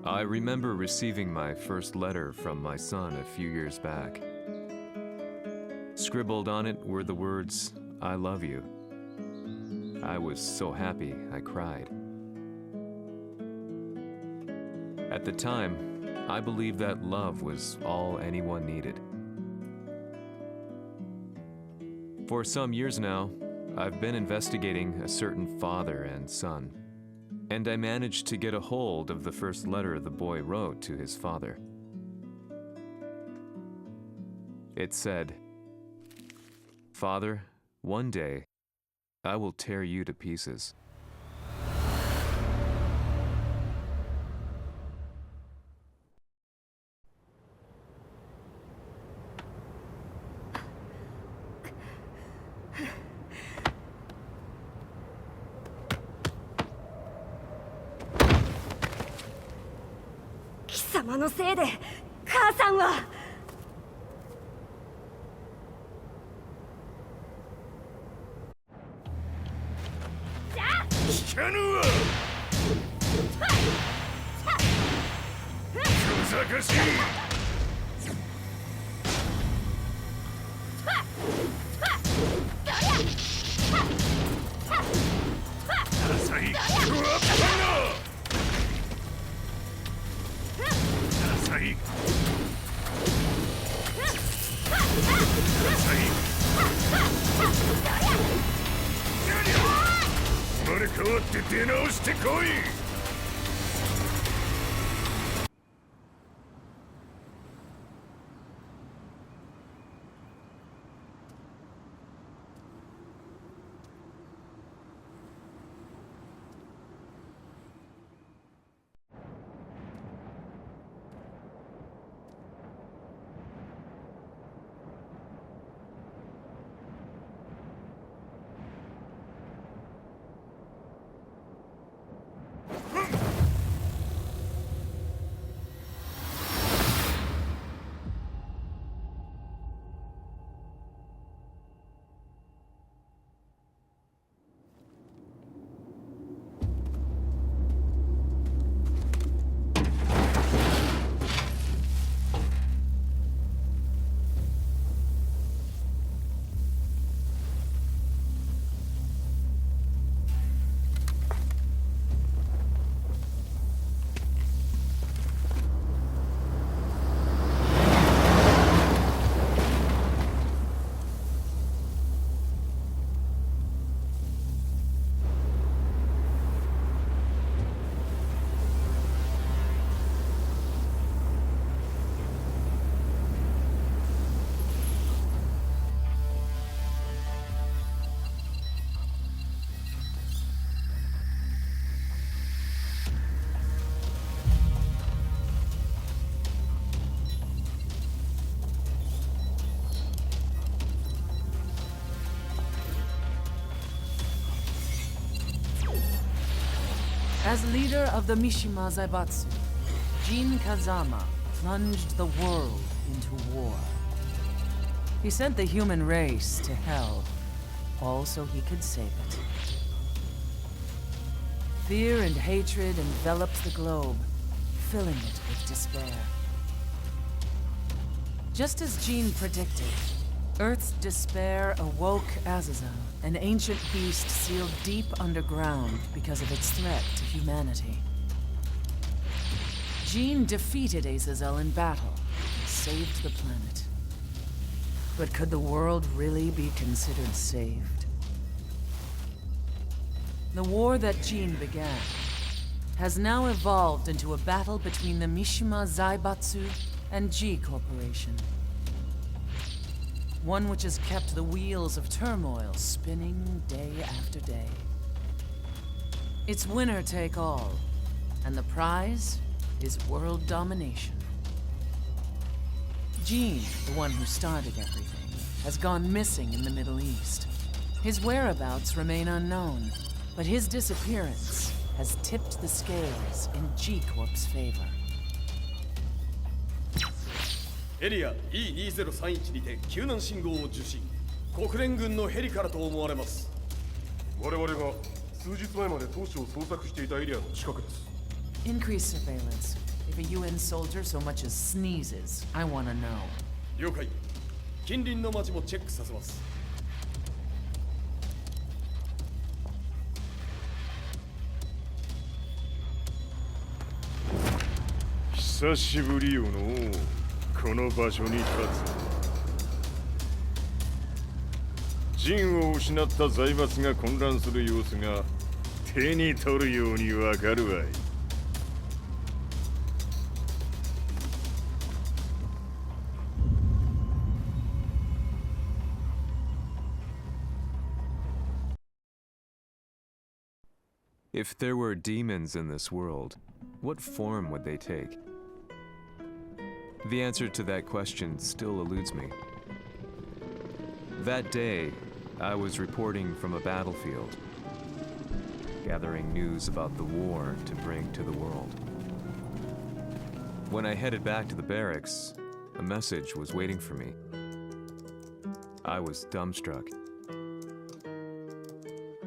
I remember receiving my first letter from my son a few years back. Scribbled on it were the words, "I love you." I was so happy I cried. At the time, I believed that love was all anyone needed. For some years now, I've been investigating a certain father and son, and I managed to get a hold of the first letter the boy wrote to his father. It said, "Father, one day, I will tear you to pieces." "貴様のせいで母さんは..." 聞かぬわ。小賢しい。浅いクワッパンだ。浅い。浅い。生まれ変わって出直してこい。As leader of the Mishima Zaibatsu, Jin Kazama plunged the world into war. He sent the human race to hell, all so he could save it. Fear and hatred enveloped the globe, filling it with despair. Just as Jin predicted, Earth's despair awoke Azazel, an ancient beast sealed deep underground because of its threat to humanity. Jin defeated Azazel in battle and saved the planet. But could the world really be considered saved? The war that Jin began has now evolved into a battle between the Mishima Zaibatsu and G Corporation. One which has kept the wheels of turmoil spinning day after day. It's winner take all, and the prize is world domination. Jin, the one who started everything, has gone missing in the Middle East. His whereabouts remain unknown, but his disappearance has tipped the scales in G Corp's favor. エリア E2031 にて救難信号を受信。国連軍のヘリからと思われます。我々が数日前まで当初を捜索していたエリアの近くです。 Increase surveillance. If a UN soldier so much as sneezes, I want to know. 了解。近隣の町もチェックさせます。久しぶりよのこの場所に立つ。陣を失った財閥が混乱する様子が手に取るようにわかるわい。If there were demons in this world, what form would they take? The answer to that question still eludes me. That day, I was reporting from a battlefield, gathering news about the war to bring to the world. When I headed back to the barracks, a message was waiting for me. I was dumbstruck.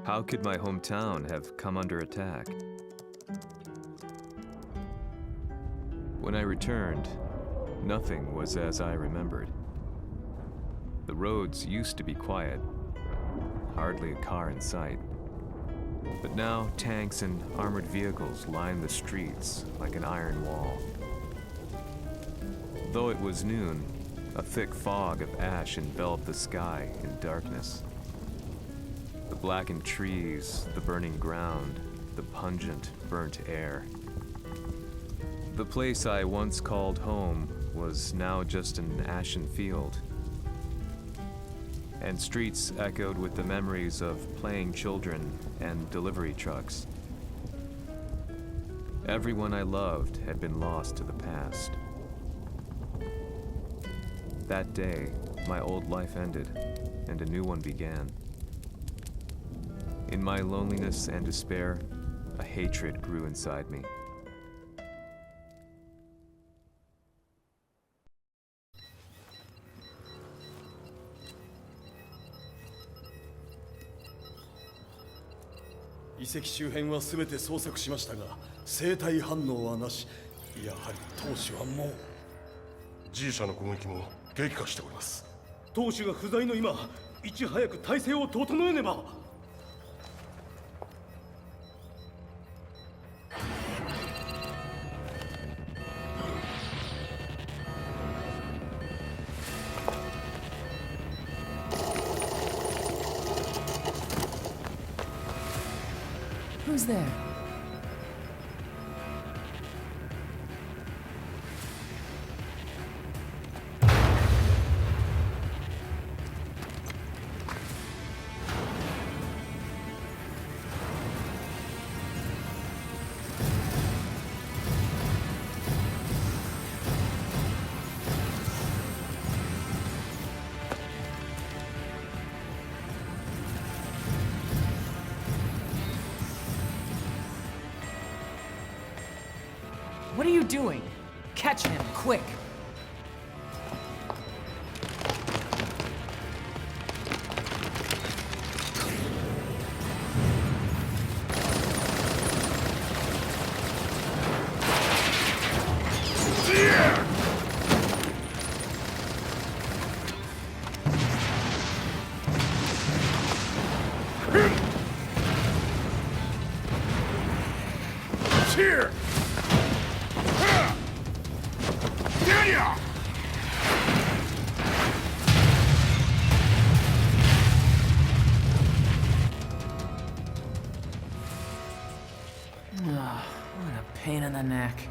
How could my hometown have come under attack? When I returned, nothing was as I remembered. The roads used to be quiet, hardly a car in sight. But now tanks and armored vehicles line the streets like an iron wall. Though it was noon, a thick fog of ash enveloped the sky in darkness. The blackened trees, the burning ground, the pungent, burnt air. The place I once called home was now just an ashen field. And streets echoed with the memories of playing children and delivery trucks. Everyone I loved had been lost to the past. That day, my old life ended, and a new one began. In my loneliness and despair, a hatred grew inside me.遺跡周辺は全て捜索しましたが、生体反応はなし。やはり当主はもう。G 社の攻撃も激化しております。当主が不在の今、いち早く体制を整えねば。Who's there? What are you doing? Catch him, quick! Here! What a pain in the neck.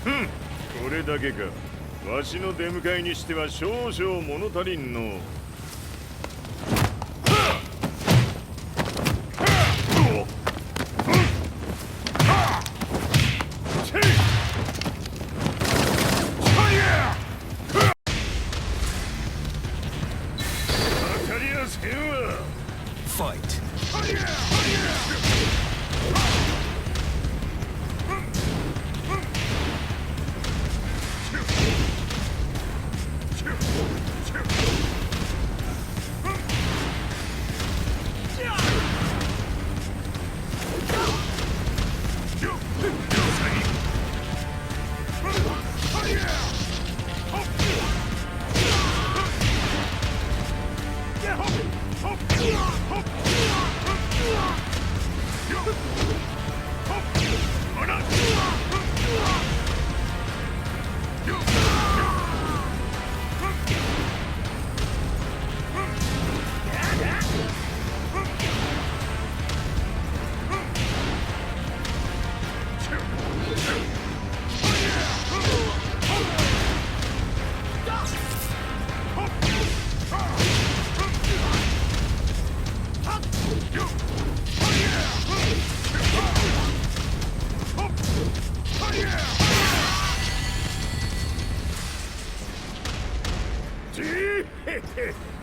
Hmm. これだけか。わしの出迎えにしては少々物足りんの。当たりやす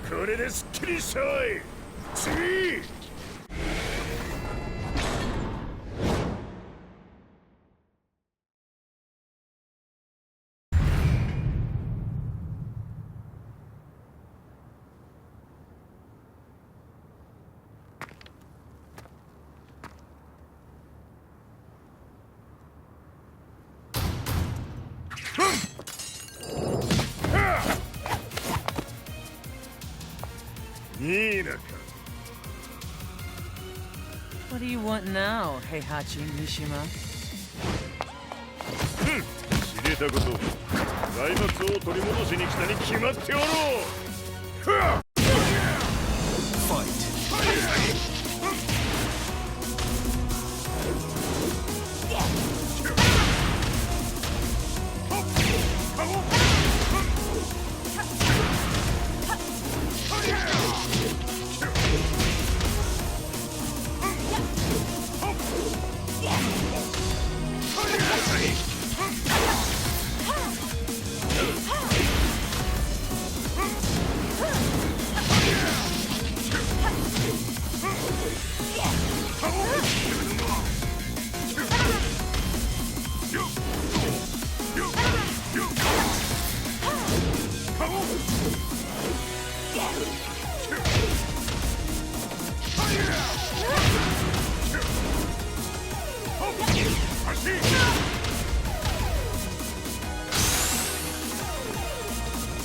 これですっきりしたわい。次。What do you want now, Heihachi Mishima? 知れたこと。財閥を取り戻しに来たに決まっておろう。Fight.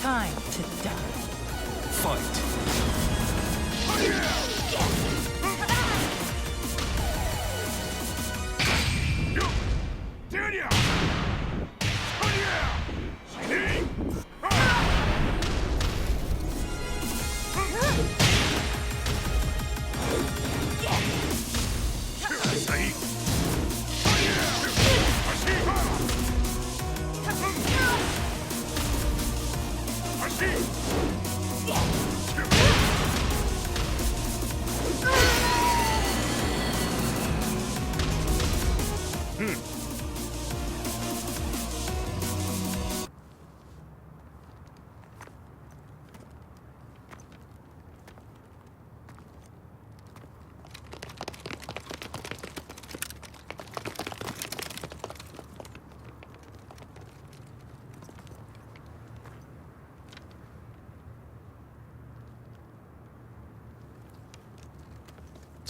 Time to die. Fight.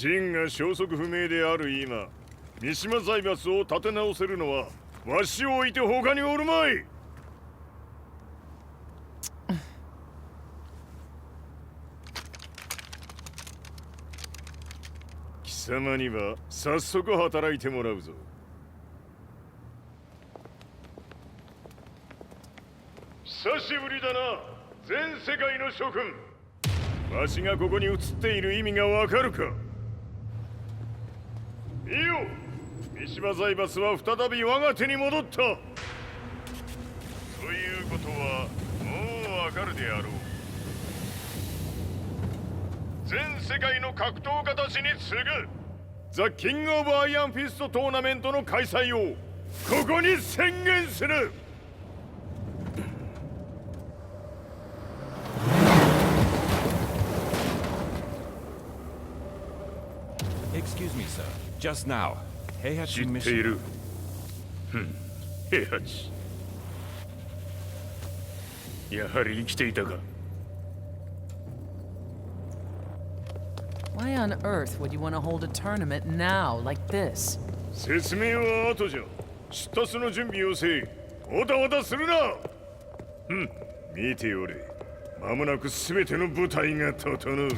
ジンが消息不明である今、三島財閥を立て直せるのはわしを置いて他におるまい。貴様には早速働いてもらうぞ。久しぶりだな、全世界の諸君。わしがここに映っている意味がわかるか。いいよ、三島財閥は再び我が手に戻った。ということはもうわかるであろう。全世界の格闘家たちに次ぐザ・キング・オブ・アイアンフィストトーナメントの開催をここに宣言する。Excuse me, sir. Just now, Heihachi 知ってい Mishima. る。平八。やはり生きていたか。Why on earth would you want to hold a tournament now, like this? 説明は後じゃ。出立の準備をせい。おたわたするな。見ておれ。間もなく全ての部隊が整う。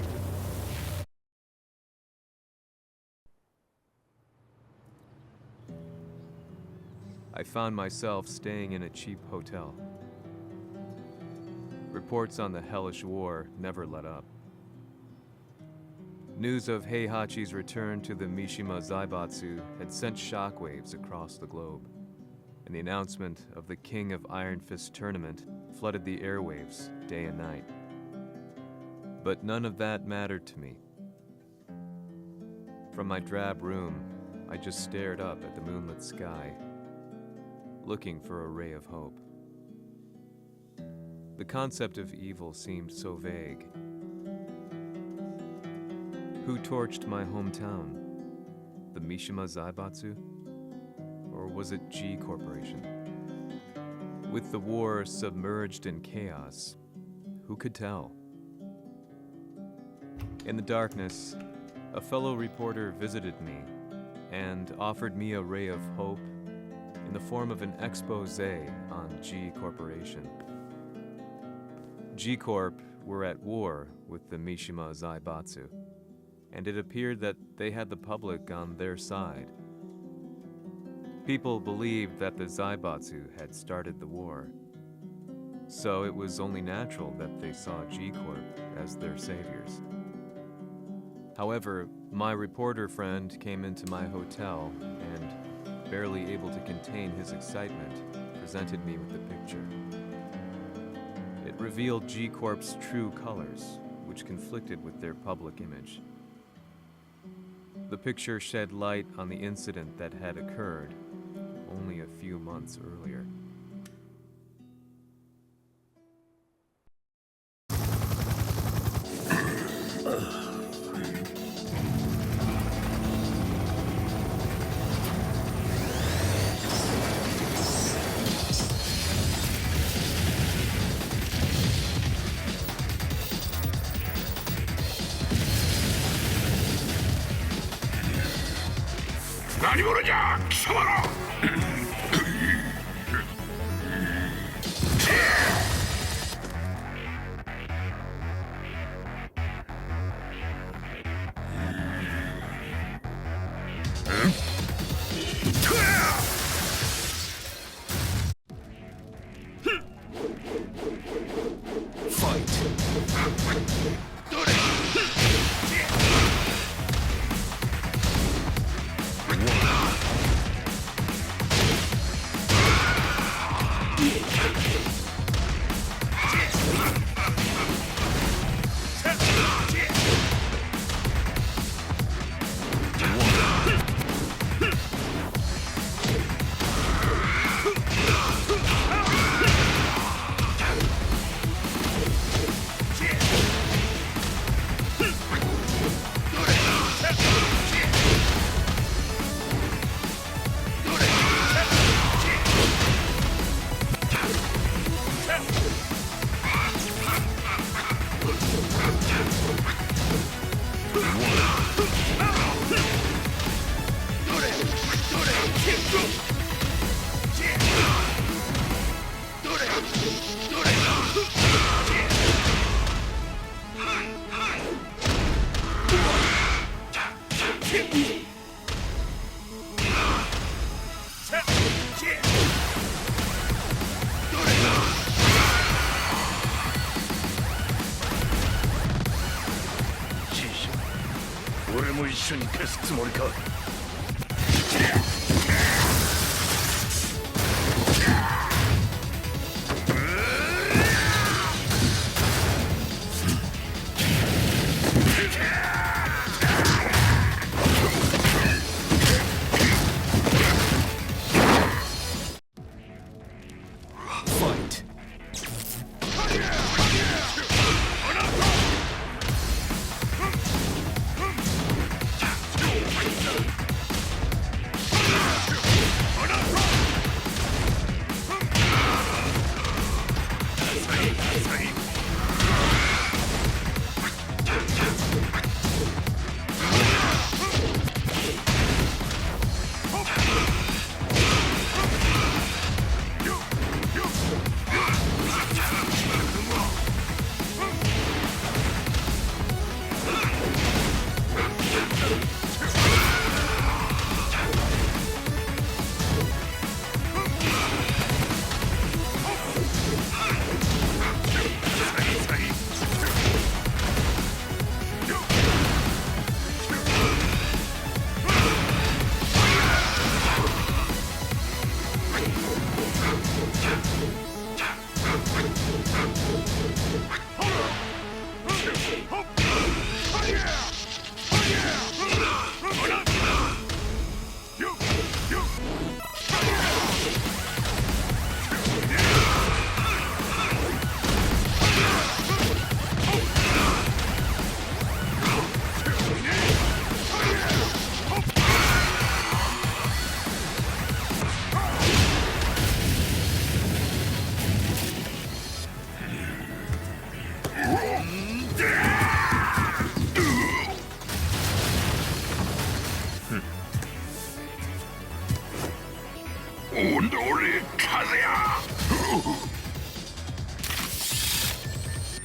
I found myself staying in a cheap hotel. Reports on the hellish war never let up. News of Heihachi's return to the Mishima Zaibatsu had sent shockwaves across the globe, and the announcement of the King of Iron Fist tournament flooded the airwaves day and night. But none of that mattered to me. From my drab room, I just stared up at the moonlit sky, looking for a ray of hope. The concept of evil seemed so vague. Who torched my hometown? The Mishima Zaibatsu? Or was it G Corporation? With the war submerged in chaos, who could tell? In the darkness, a fellow reporter visited me and offered me a ray of hope in the form of an expose on G Corporation. G Corp were at war with the Mishima Zaibatsu, and it appeared that they had the public on their side. People believed that the Zaibatsu had started the war, so it was only natural that they saw G Corp as their saviors. However, my reporter friend came into my hotel and, barely able to contain his excitement, presented me with the picture. It revealed G Corp's true colors, which conflicted with their public image. The picture shed light on the incident that had occurred only a few months earlier.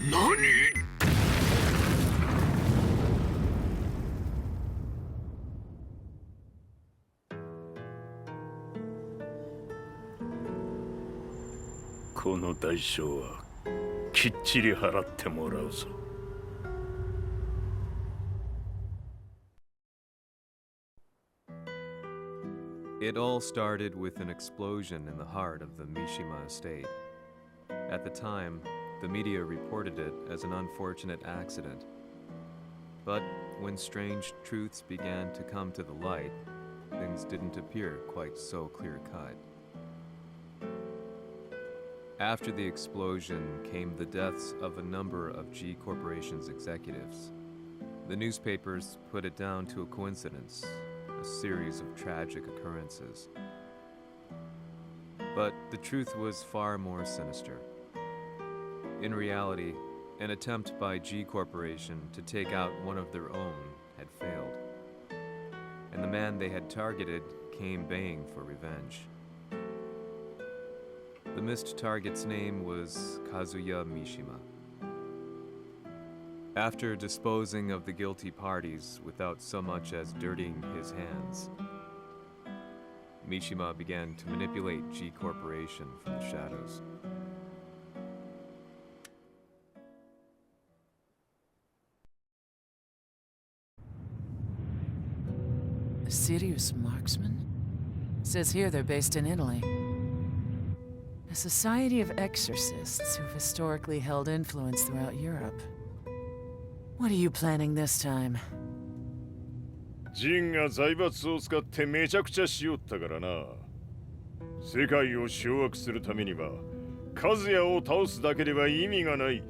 何？この代償はきっちり払ってもらうぞ。It all started with an explosion in the heart of the Mishima estate. At the time, the media reported it as an unfortunate accident. But when strange truths began to come to the light, things didn't appear quite so clear-cut. After the explosion came the deaths of a number of G Corporation's executives. The newspapers put it down to a coincidence, a series of tragic occurrences. But the truth was far more sinister. In reality, an attempt by G Corporation to take out one of their own had failed, and the man they had targeted came baying for revenge. The missed target's name was Kazuya Mishima. After disposing of the guilty parties without so much as dirtying his hands, Mishima began to manipulate G Corporation from the shadows. A serious marksman? Says here they're based in Italy. A society of exorcists who've historically held influence throughout Europe. What are you planning this time? ジンが財閥を使ってめちゃくちゃしよったからな。世界を掌握するためにはカズヤを倒すだけでは意味がない。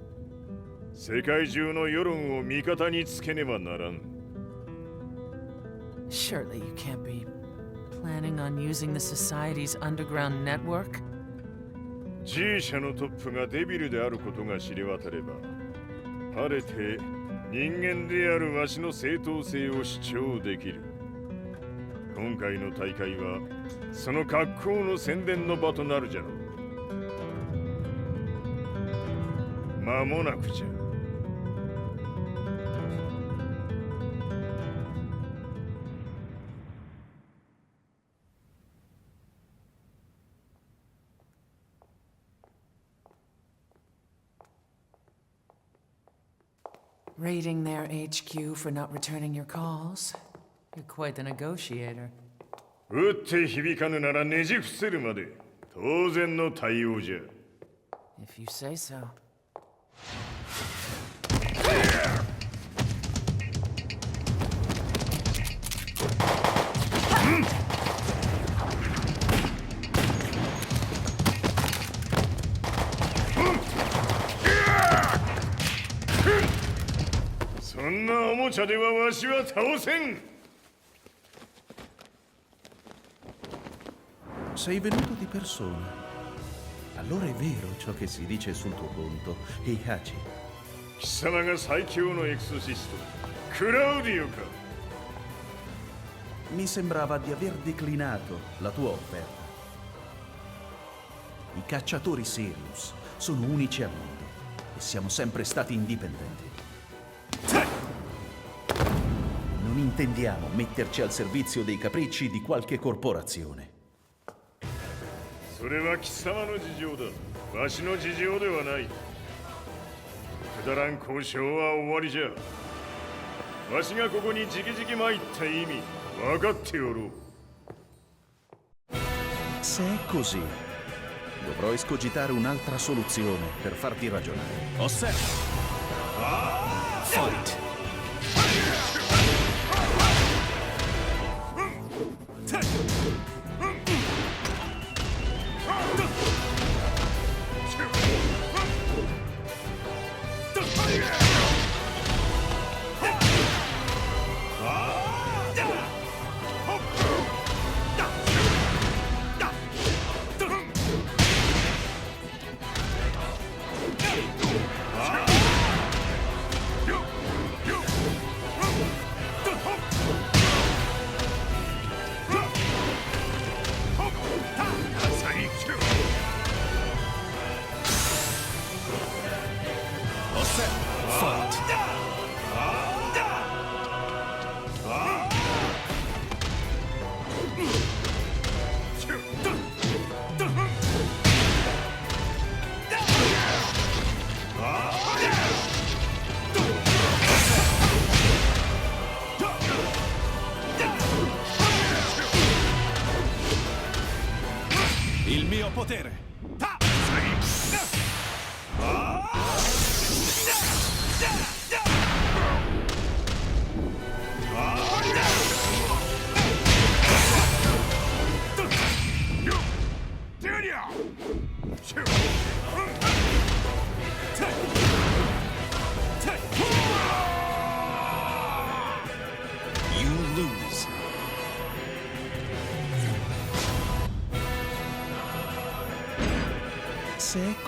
世界中の世論を味方につけねばならん。Surely you can't be planning on using the society's underground network? G 社のトップがデビルであることが知れ渡れば、晴れて人間であるわしの正当性を主張できる。今回の大会はその格好の宣伝の場となるじゃろう。間もなくじゃ。Raiding their HQ for not returning your calls? You're quite the negotiator. 撃って響かぬならねじ伏せるまで当然の対応じゃ。If you say so. そんなおもちゃではわしは倒せん。Sei venuto di persona. Allora è vero ciò che si dice sul tuo conto, Heihachi. 貴様が最強のエクソシスト、クラウディオか。Mi sembrava di aver declinato la tua offerta. I cacciatori Sirius sono unici al mondo e siamo sempre stati indipendenti. Non intendiamo metterci al servizio dei capricci di qualche corporazione. それは貴様の事情だ。わしの事情ではない。くだらん交渉は終わりじゃ。わしがここに直々参った意味分かっておろう。Se è così, dovrò escogitare un'altra soluzione per farti ragionare. Osserva! Fight!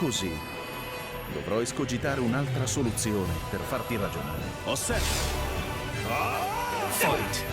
così, dovrò escogitare un'altra soluzione per farti ragionare. Osserva! Fight!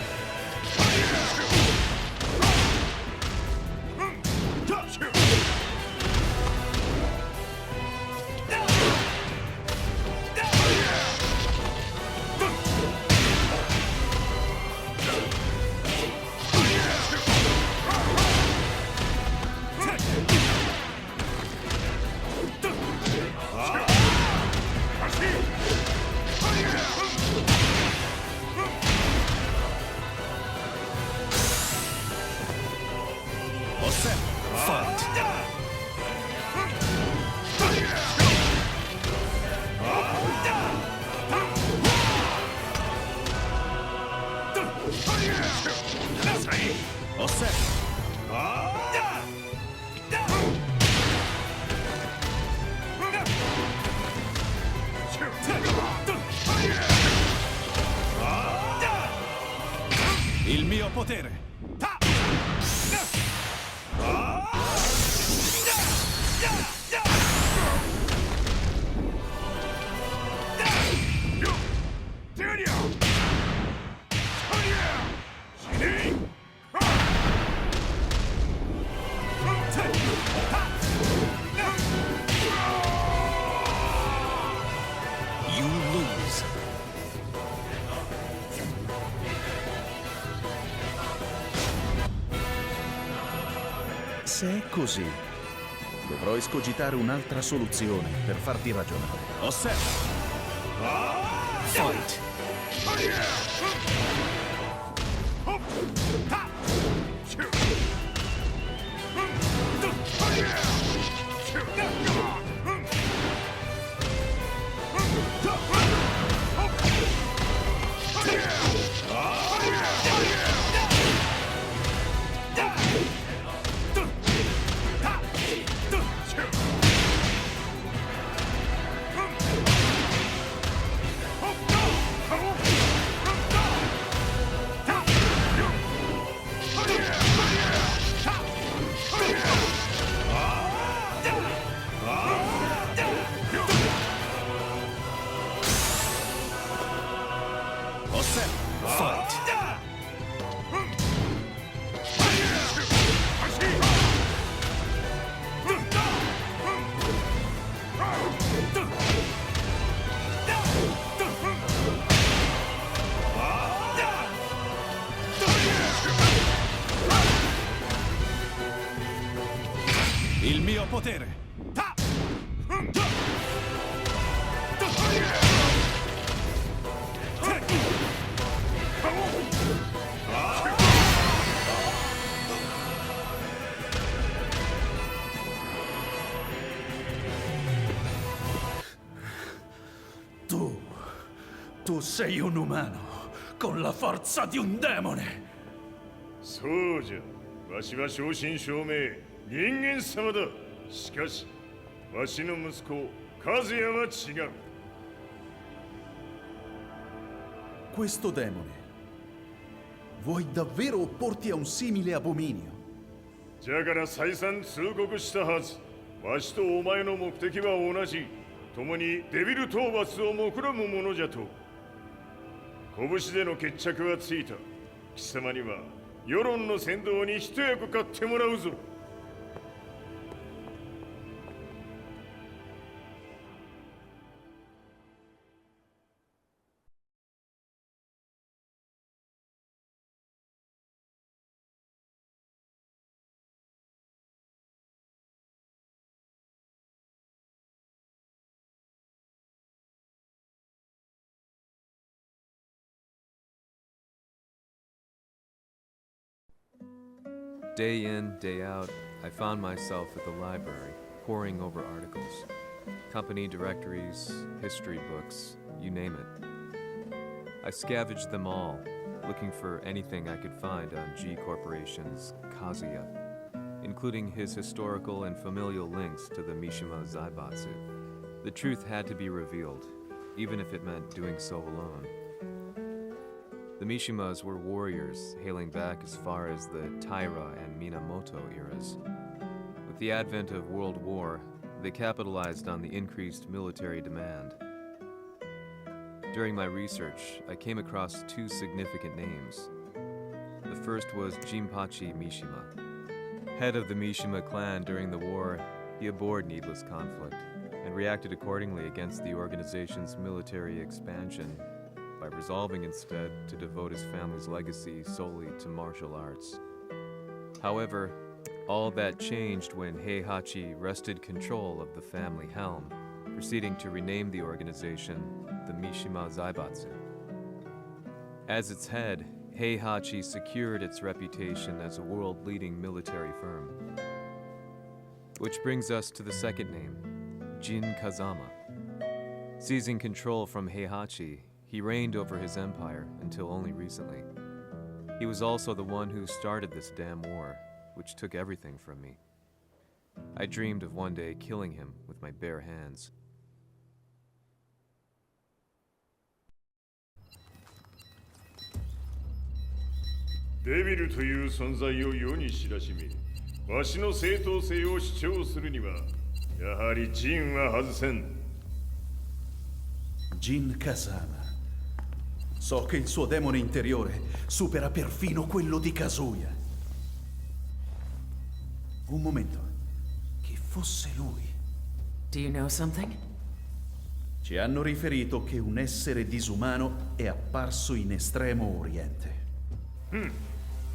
Il mio potere! You lose. Se è così, dovrò escogitare un'altra soluzione per farti ragionare. Osserva! Fight! Il mio potere! Tu sei un umano con la forza di un demone. そうじゃわしは正真正銘人間様だ。しかしわしの息子和也は違う。 Questo demone, vuoi davvero opporti a un simile abominio? じゃから再三通告したはず。わしとお前の目的は同じ。共にデビル討伐を目論むものじゃと。拳での決着はついた。貴様には世論の先導に一役買ってもらうぞ。 Day in, day out, I found myself at the library, poring over articles. Company directories, history books, you name it. I scavenged them all, looking for anything I could find on G Corporation's Kazuya, including his historical and familial links to the Mishima Zaibatsu. The truth had to be revealed, even if it meant doing so alone. The Mishimas were warriors hailing back as far as the Taira and Minamoto eras. With the advent of World War, they capitalized on the increased military demand. During my research, I came across two significant names. The first was Jinpachi Mishima. Head of the Mishima clan during the war, he abhorred needless conflict and reacted accordingly against the organization's military expansion by resolving instead to devote his family's legacy solely to martial arts. However, all that changed when Heihachi wrested control of the family helm, proceeding to rename the organization the Mishima Zaibatsu. As its head, Heihachi secured its reputation as a world-leading military firm. Which brings us to the second name, Jin Kazama. Seizing control from Heihachi, he reigned over his empire until only recently. He was also the one who started this damn war, which took everything from me. I dreamed of one day killing him with my bare hands. 데빌という存在を世に知らしめ、わしの正当性を主張するには、やはりジンは外せん。Jin Kazama. So che il suo demone interiore supera perfino quello di Kazuya. Un momento. Chi fosse lui? Do you know something? Ci hanno riferito che un essere disumano è apparso in Estremo Oriente.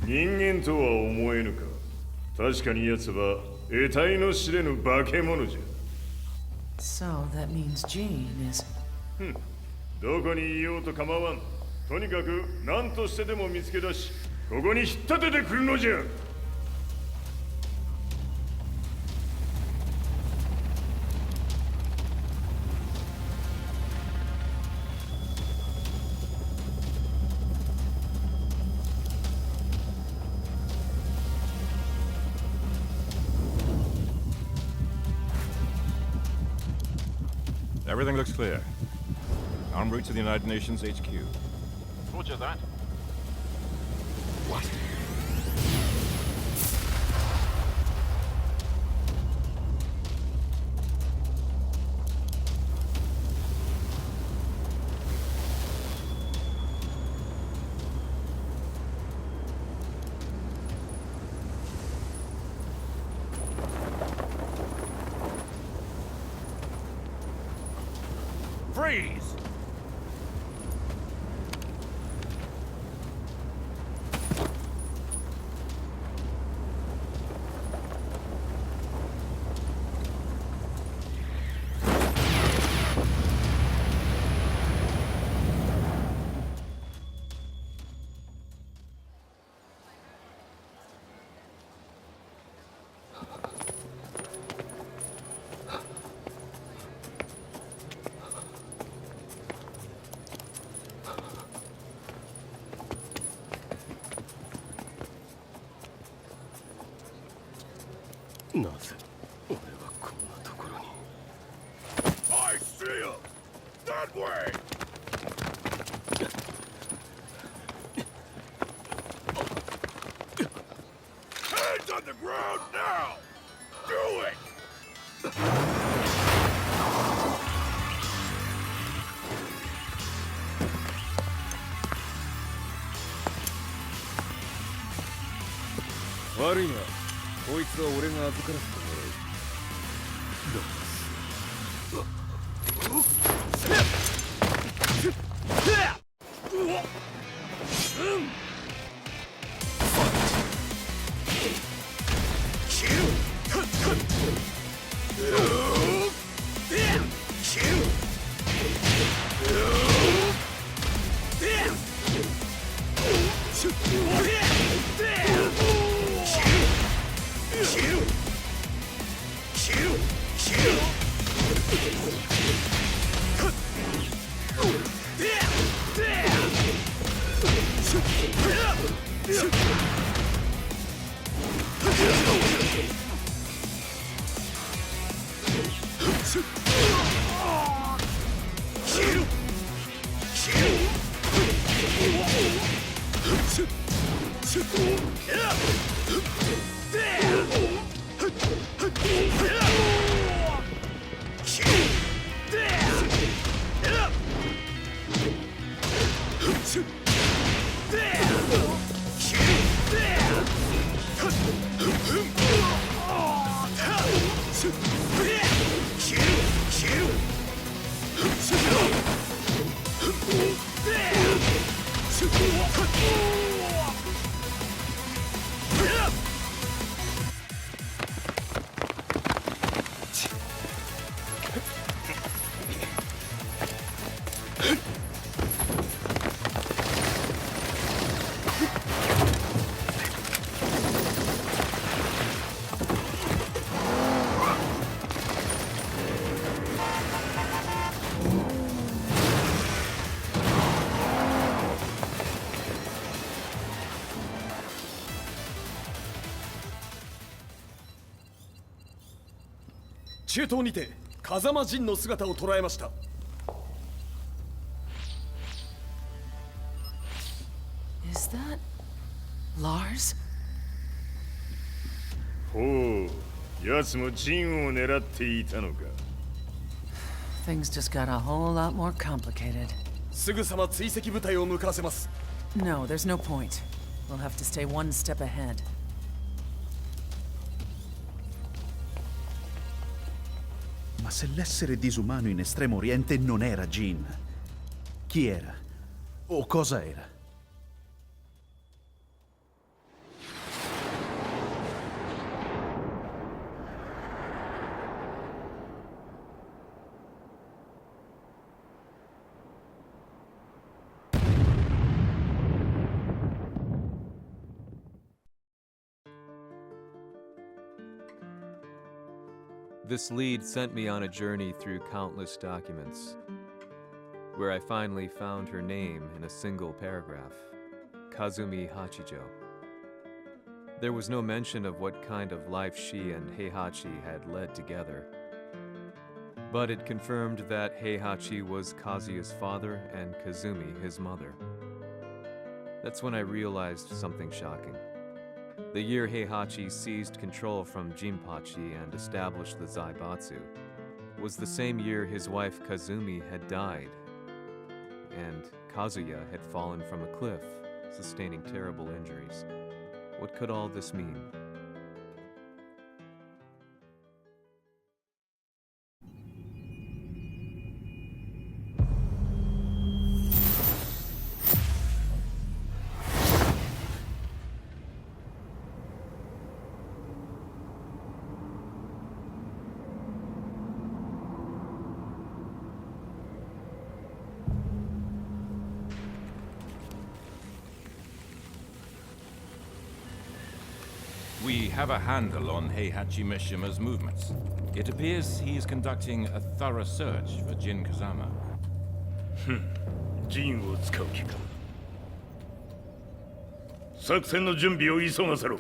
人間とは思えぬか。確かに奴は得体の知れぬ化け物じゃ。 So that means Jean is... どこにいようと構わん。とにかく何としてでも見つけ出し、ここに引っ立ててくるのじゃ。 Everything looks clear. En route to the United Nations HQ. Roger that. What? Freeze! I see him! That way! Hands on the ground now! Do it! Worry not. こいつは俺が預からせてもらう。中東にて風間陣の姿を捉えました。Is that Lars? ほう、奴も陣を狙っていたのか。Things just got a whole lot more complicated. すぐさま追跡部隊を向かわせます。No, there's no point. We'll have to stay one step ahead. Ma se l'essere disumano in Estremo Oriente non era Jin, chi era? O cosa era? This lead sent me on a journey through countless documents, where I finally found her name in a single paragraph, Kazumi Hachijo. There was no mention of what kind of life she and Heihachi had led together, but it confirmed that Heihachi was Kazuya's father and Kazumi his mother. That's when I realized something shocking. The year Heihachi seized control from Jinpachi and established the Zaibatsu was the same year his wife Kazumi had died, and Kazuya had fallen from a cliff, sustaining terrible injuries. What could all this mean? We have a handle on Heihachi Mishima's movements. It appears he is conducting a thorough search for Jin Kazama. 陣を使う気か。作戦の準備を急がせろ。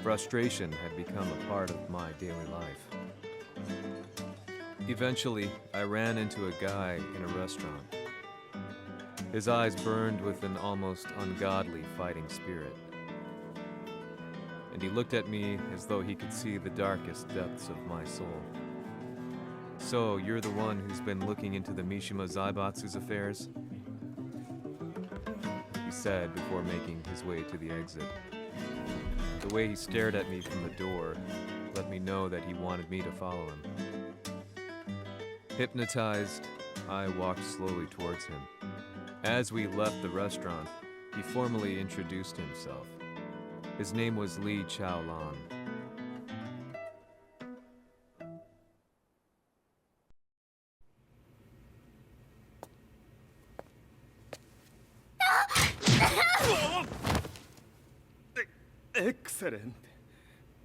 Frustration had become a part of my daily life. Eventually, I ran into a guy in a restaurant. His eyes burned with an almost ungodly fighting spirit. And he looked at me as though he could see the darkest depths of my soul. So, you're the one who's been looking into the Mishima Zaibatsu's affairs? He said before making his way to the exit. The way he stared at me from the door let me know that he wanted me to follow him. Hypnotized, I walked slowly towards him. As we left the restaurant, he formally introduced himself. His name was Li Chaolan. Excellent.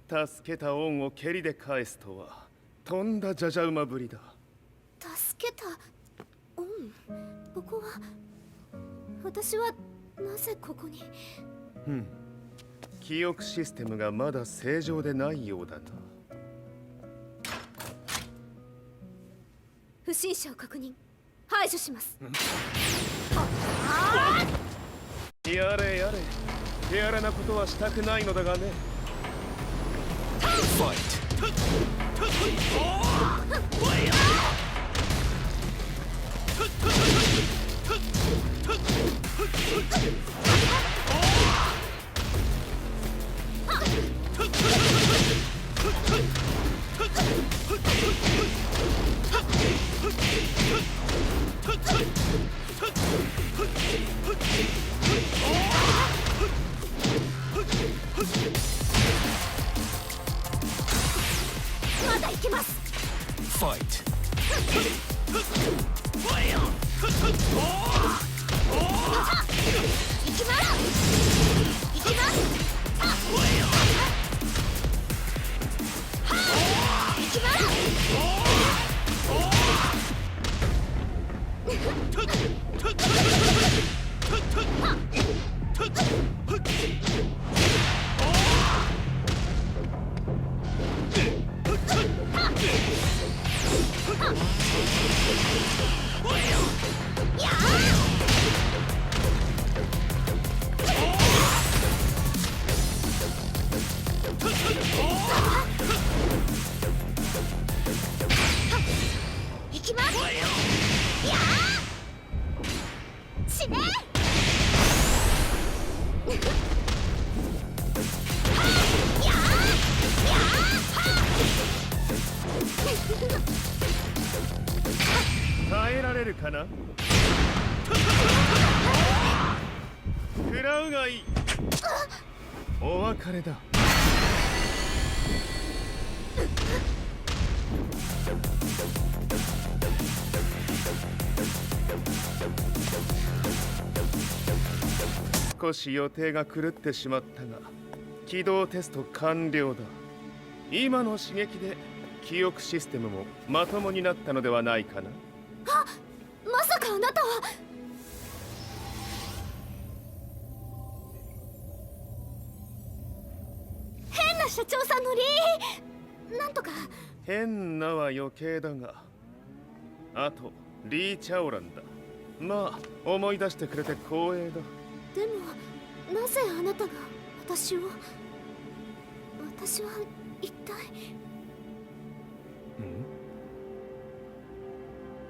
助けた恩を蹴りで返すとはとんだじゃじゃ馬ぶりだ。助けた恩。ここは私はなぜここに。記憶システムがまだ正常でないようだな。不審者を確認。排除します。やれやれ、手荒なことはしたくないのだがね。Fight. Fight. 耐えられるかな。食らうがいい。お別れだ。少し予定が狂ってしまったが、起動テスト完了だ。今の刺激で記憶システムもまともになったのではないかな。あ、まさかあなたは。変な社長さんのなんとか。変なは余計だが、あとリー・チャオランだ。まあ思い出してくれて光栄だ。でもなぜあなたが私は一体。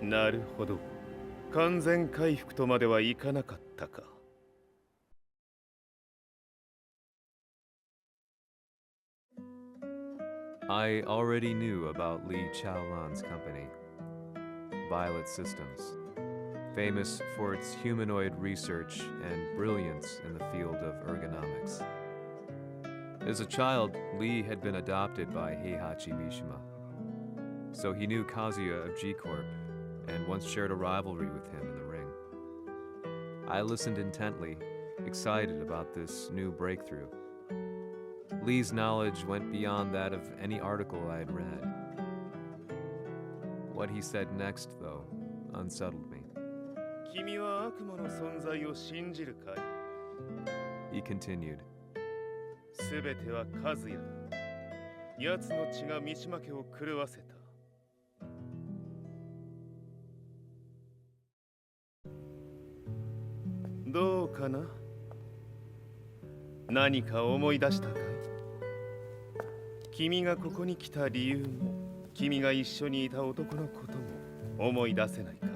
なるほど、完全回復とまではいかなかったか。I already knew about Li Chaolan's company, Violet Systems, famous for its humanoid research and brilliance in the field of ergonomics. As a child, Li had been adopted by Heihachi Mishima, so he knew Kazuya of G-Corp and once shared a rivalry with him in the ring. I listened intently, excited about this new breakthrough. Lee's knowledge went beyond that of any article I had read. What he said next, though, unsettled me. 君は悪魔の存在を信じるかい? He continued. すべてはカズヤだ。奴の血が三島家を狂わせた。どうかな？何か思い出したかい？君がここに来た理由も、君が一緒にいた男のことも思い出せないか？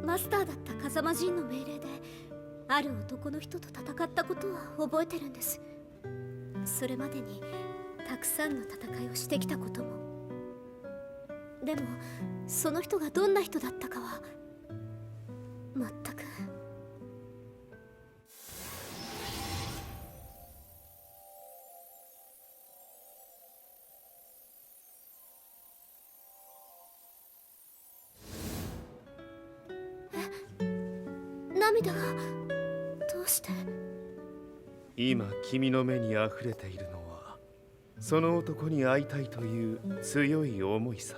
マスターだった風間陣の命令である男の人と戦ったことは覚えてるんです。それまでにたくさんの戦いをしてきたことも。でもその人がどんな人だったかは全く。涙がどうして？今君の目に溢れているのはその男に会いたいという強い思いさ。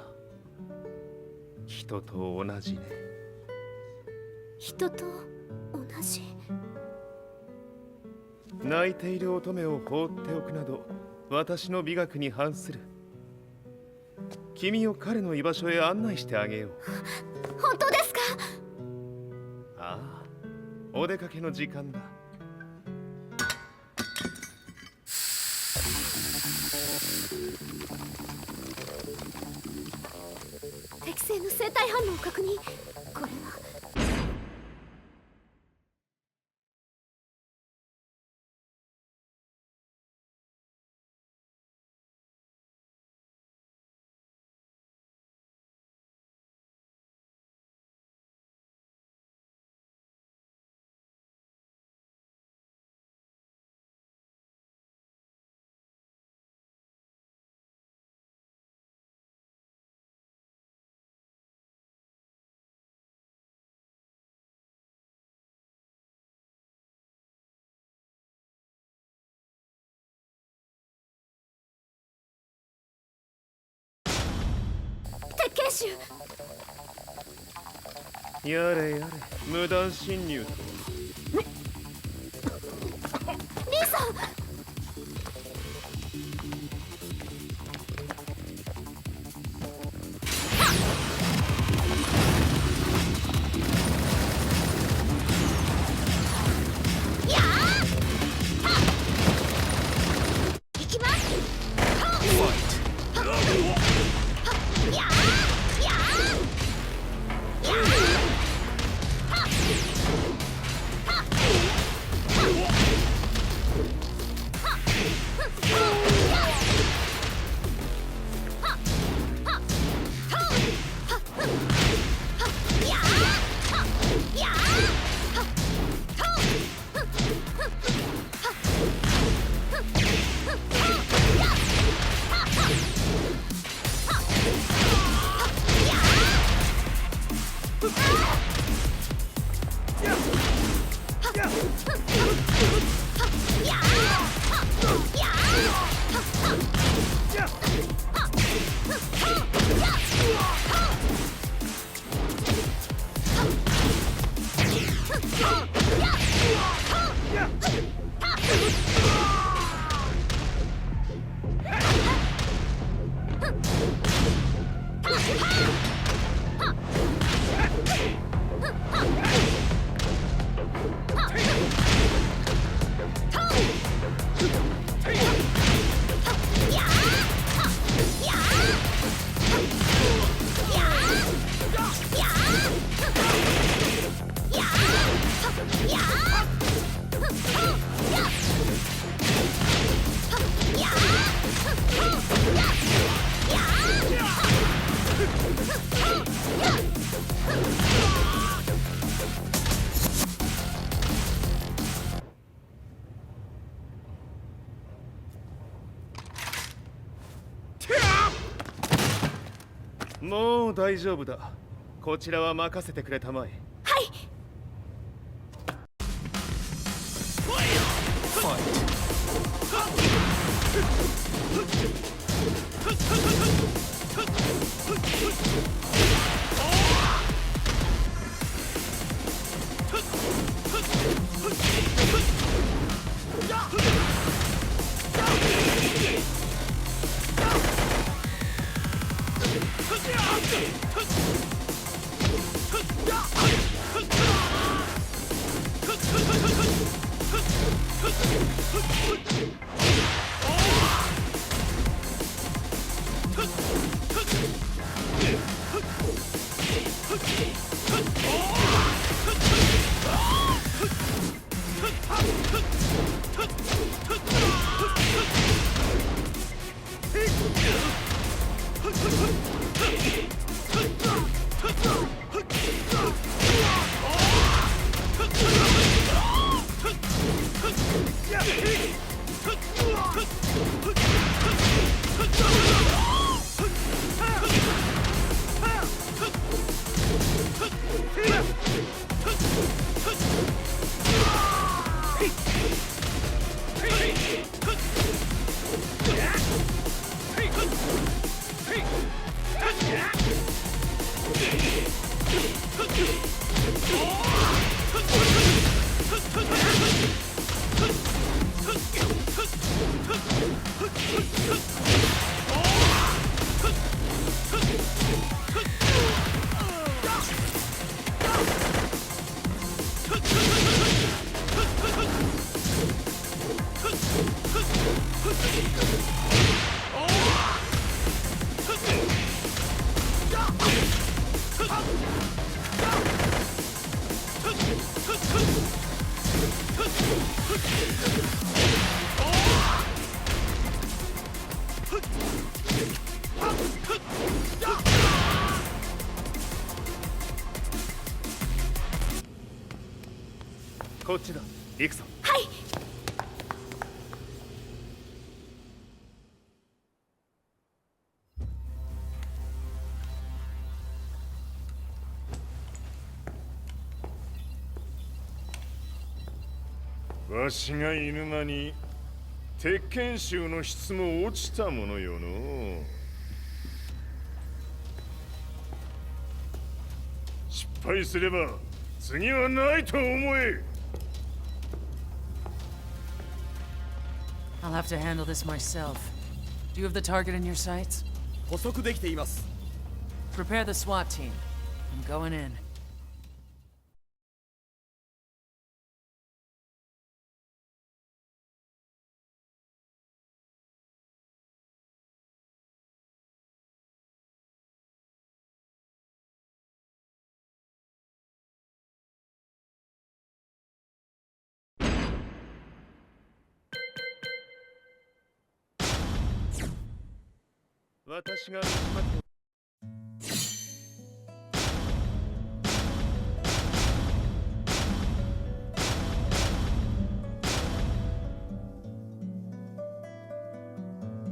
人と同じね。人と同じ？泣いている乙女を放っておくなど私の美学に反する。君を彼の居場所へ案内してあげよう。本当ですか？ああ、お出かけの時間だ。適正の生体反応を確認。これは鉄拳集。やれやれ、無断侵入とリーさん。もう大丈夫だ。こちらは任せてくれたまえ。はい。こっちだ。行くぞ。はい。わしが犬間に鉄拳衆の質も落ちたものよの。失敗すれば次はないと思え。I'll have to handle this myself. Do you have the target in your sights? 捕捉できています。 Prepare the SWAT team. I'm going in. Watashi ga